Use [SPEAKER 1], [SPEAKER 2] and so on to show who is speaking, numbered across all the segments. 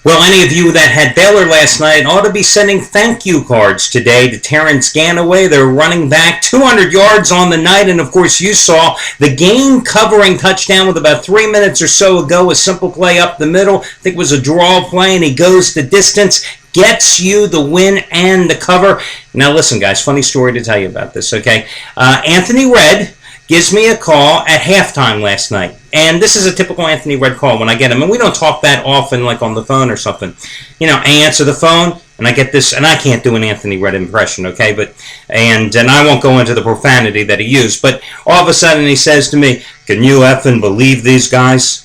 [SPEAKER 1] Well, any of you that had Baylor last night ought to be sending thank you cards today to Terrence Ganaway. They're running back 200 yards on the night, and of course you saw the game-covering touchdown with about 3 minutes or so ago, a simple play up the middle. I think it was a draw play, and he goes the distance, gets you the win and the cover. Now listen, guys, funny story to tell you about this, okay? Anthony Redd gives me a call at halftime last night. And this is a typical Anthony Redd call when I get him. And we don't talk that often, like on the phone or something. You know, I answer the phone, and I get this, and I can't do an Anthony Redd impression, okay? And I won't go into the profanity that he used. But all of a sudden he says to me, "Can you effing believe these guys?"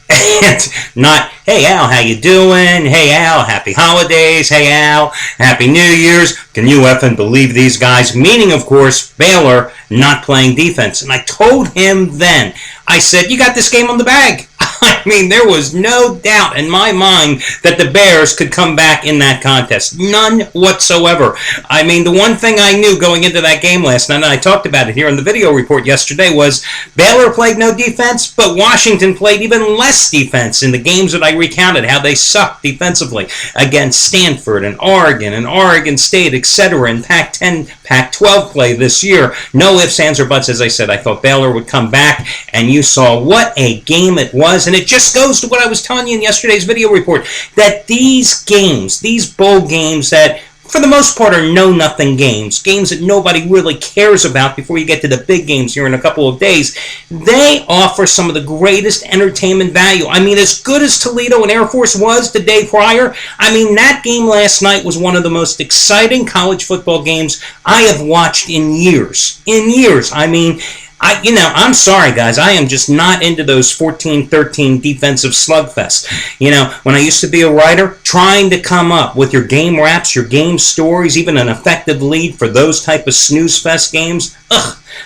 [SPEAKER 1] And not, "Hey Al, how you doing? Hey Al, happy holidays. Hey Al, happy New Year's. Can you effing believe these guys?" Meaning, of course, Baylor not playing defense. And I told him then, I said, "You got this game on the bag." I mean, there was no doubt in my mind that the Bears could come back in that contest. None whatsoever. I mean, the one thing I knew going into that game last night, and I talked about it here in the video report yesterday, was Baylor played no defense, but Washington played even less defense in the games that I recounted, how they sucked defensively against Stanford and Oregon State, etc. in Pac-10, Pac-12 play this year. No ifs, ands, or buts, as I said. I thought Baylor would come back, and you saw what a game it was. And it just goes to what I was telling you in yesterday's video report, that these games, these bowl games that for the most part are know-nothing games that nobody really cares about before you get to the big games here in a couple of days, they offer some of the greatest entertainment value. I mean, as good as Toledo and Air Force was the day prior, I mean, that game last night was one of the most exciting college football games I have watched in years. I mean, I'm sorry, guys. I am just not into those 14-13 defensive slugfests. You know, when I used to be a writer, trying to come up with your game wraps, your game stories, even an effective lead for those type of snooze fest games,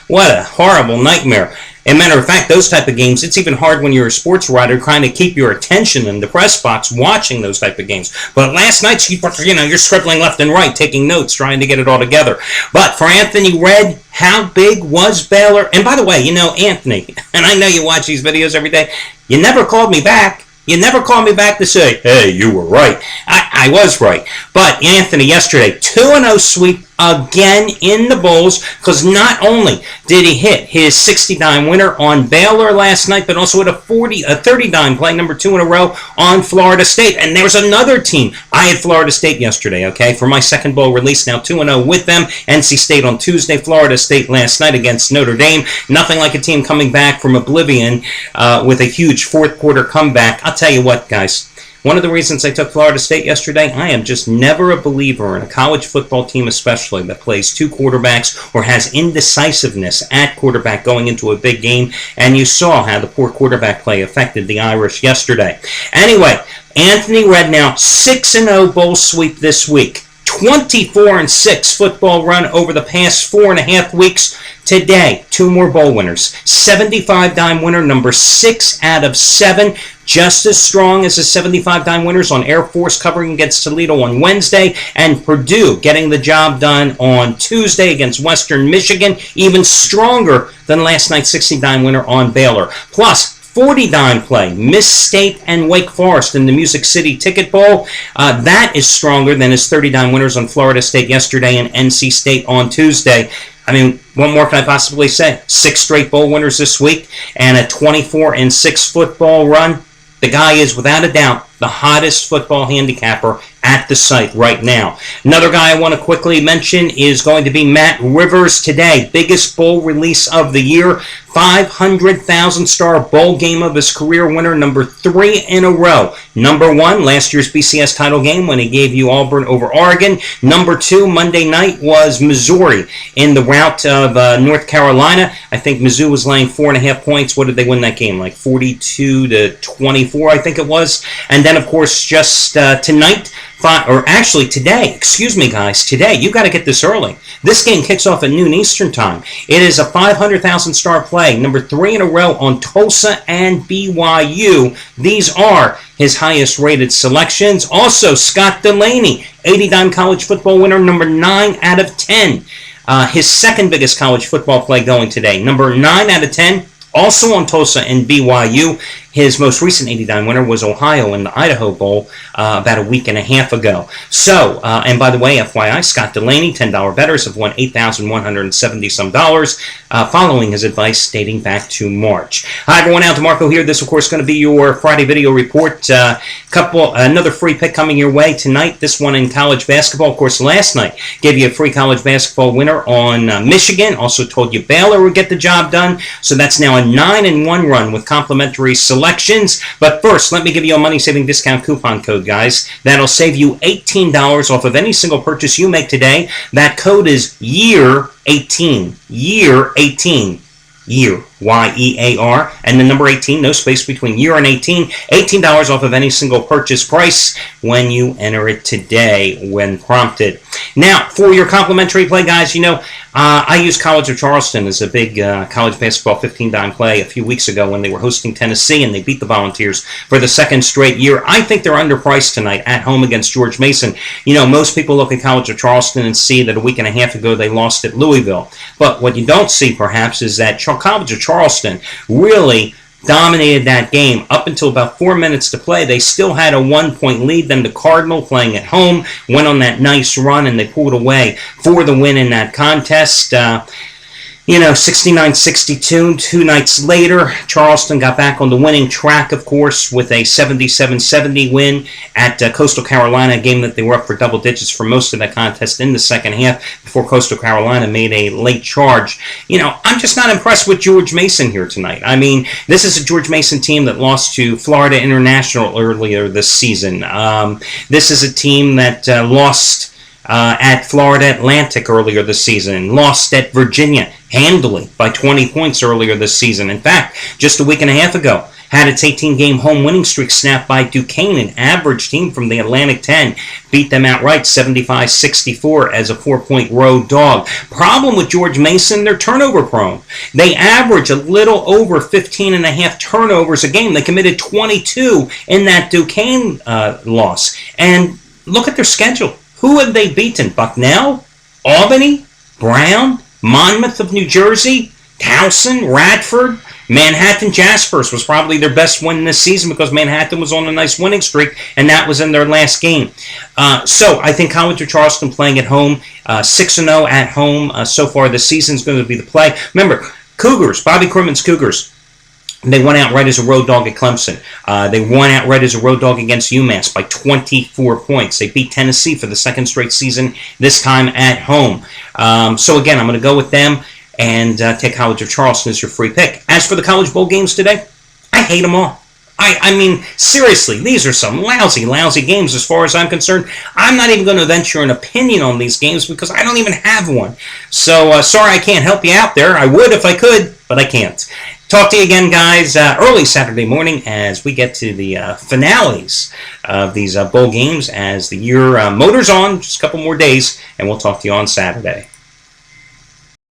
[SPEAKER 1] what a horrible nightmare. As a matter of fact, those type of games, it's even hard when you're a sports writer trying to keep your attention in the press box watching those type of games. But last night, you're scribbling left and right, taking notes, trying to get it all together. But for Anthony Redd, how big was Baylor? And by the way, you know, Anthony, and I know you watch these videos every day, you never called me back. You never called me back to say, "Hey, you were right." I was right. But Anthony yesterday, 2-0 sweep again in the bowls, because not only did he hit his 60-dime winner on Baylor last night, but also hit a 30-dime play, number 2 in a row on Florida State. And there's another team. I had Florida State yesterday, okay, for my second bowl release, now 2-0 with them. NC State on Tuesday, Florida State last night against Notre Dame. Nothing like a team coming back from oblivion with a huge fourth quarter comeback. I'll tell you what, guys. One of the reasons I took Florida State yesterday, I am just never a believer in a college football team especially that plays two quarterbacks or has indecisiveness at quarterback going into a big game, and you saw how the poor quarterback play affected the Irish yesterday. Anyway, Anthony Redd now 6-0 bowl sweep this week. 24-6 football run over the past 4.5 weeks. Today, 2 more bowl winners. 75-dime winner, number 6 out of 7. Just as strong as the 75-dime winners on Air Force covering against Toledo on Wednesday, and Purdue getting the job done on Tuesday against Western Michigan. Even stronger than last night's 60-dime winner on Baylor. Plus, 40-dime play, Miss State and Wake Forest in the Music City Ticket Bowl. That is stronger than his 30-dime winners on Florida State yesterday and NC State on Tuesday. I mean, what more can I possibly say? 6 straight bowl winners this week and a 24-6 football run. The guy is, without a doubt, the hottest football handicapper at the site right now. Another guy I want to quickly mention is going to be Matt Rivers today. Biggest bowl release of the year. 500,000 star bowl game of his career, winner number 3 in a row. Number 1, last year's BCS title game when he gave you Auburn over Oregon. Number 2, Monday night, was Missouri in the rout of North Carolina. I think Mizzou was laying 4.5 points. What did they win that game? Like 42-24, I think it was. And then, of course, just tonight, today, excuse me, guys, today, you got to get this early. This game kicks off at noon Eastern time. It is a 500,000 star play, number 3 in a row on Tulsa and BYU. These are his highest rated selections. Also, Scott Delaney, 80-dime college football winner, number 9 out of 10. His second biggest college football play going today, number 9 out of 10. Also on Tulsa and BYU. His most recent 89 winner was Ohio in the Idaho Bowl about a week and a half ago. So, and by the way, FYI, Scott Delaney, $10 bettors, have won $8,170 dollars following his advice dating back to March. Hi everyone, Al DeMarco here. This, of course, is going to be your Friday video report. Another free pick coming your way tonight. This one in college basketball. Of course, last night gave you a free college basketball winner on Michigan. Also told you Baylor would get the job done. So that's now a 9-1 run with complimentary selections. But first, let me give you a money-saving discount coupon code, guys. That'll save you $18 off of any single purchase you make today. That code is YEAR18. YEAR18. Year, Y-E-A-R, and the number 18, no space between year and 18, $18 off of any single purchase price when you enter it today when prompted. Now, for your complimentary play, guys, you know, I used College of Charleston as a big college basketball 15-dime play a few weeks ago when they were hosting Tennessee and they beat the Volunteers for the second straight year. I think they're underpriced tonight at home against George Mason. You know, most people look at College of Charleston and see that a week and a half ago they lost at Louisville. But what you don't see, perhaps, is that College of Charleston really dominated that game up until about 4 minutes to play. They still had a 1-point lead. Then the Cardinal, playing at home, went on that nice run and they pulled away for the win in that contest. 69-62. 2 nights later, Charleston got back on the winning track, of course, with a 77-70 win at Coastal Carolina, a game that they were up for double digits for most of that contest in the second half before Coastal Carolina made a late charge. You know, I'm just not impressed with George Mason here tonight. I mean, this is a George Mason team that lost to Florida International earlier this season. This is a team that lost at Florida Atlantic earlier this season, lost at Virginia handily by 20 points earlier this season. In fact, just a week and a half ago, had its 18-game home winning streak snapped by Duquesne, an average team from the Atlantic 10. Beat them outright 75-64 as a 4-point road dog. Problem with George Mason, they're turnover prone. They average a little over 15.5 turnovers a game. They committed 22 in that Duquesne loss. And look at their schedule. Who have they beaten? Bucknell? Albany? Brown? Monmouth of New Jersey? Towson? Radford? Manhattan Jaspers was probably their best win this season because Manhattan was on a nice winning streak, and that was in their last game. So I think College of Charleston playing at home, 6-0 at home so far this season is going to be the play. Remember, Cougars, Bobby Crumman's Cougars, they won outright as a road dog at Clemson. They won outright as a road dog against UMass by 24 points. They beat Tennessee for the second straight season, this time at home. So again, I'm going to go with them and take College of Charleston as your free pick. As for the college bowl games today, I hate them all. I mean, seriously, these are some lousy games as far as I'm concerned. I'm not even going to venture an opinion on these games because I don't even have one. So, sorry I can't help you out there. I would if I could, but I can't. Talk to you again, guys, early Saturday morning as we get to the finales of these bowl games as the year motors on, just a couple more days, and we'll talk to you on Saturday.